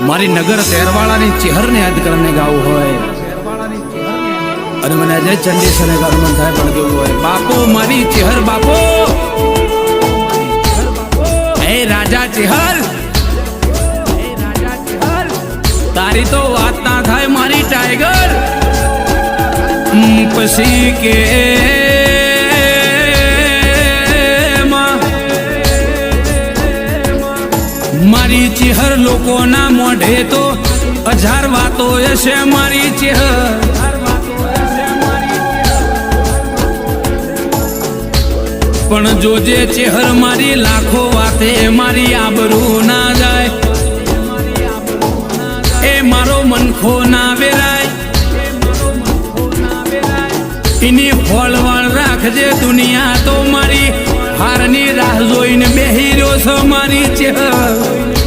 મારી નગર તેરવાળાની ચેહરને યાદ કરીને ગાવું હોય અને મને અજય ચંડીસરને ગાવાનું થાય પણ કેવું હોય બાપુ મારી ચેહર બાપુ એ રાજા ચેહર તારી તો વાત ના થાય મારી ટાઈગર પછી કે મારી ચેહર લોકોના મોઢે તો 1000 વાતો હશે મારી ચેહર પણ જોજે ચેહર મારી લાખો વાતે મારી આબરૂ ના જાય એ મારો મનખો ના વેરાય એની હોળવણ રાખજે દુનિયા તો મારી હારની રાહ જોઈને બેહી રહ્યો છો મારી ચેહર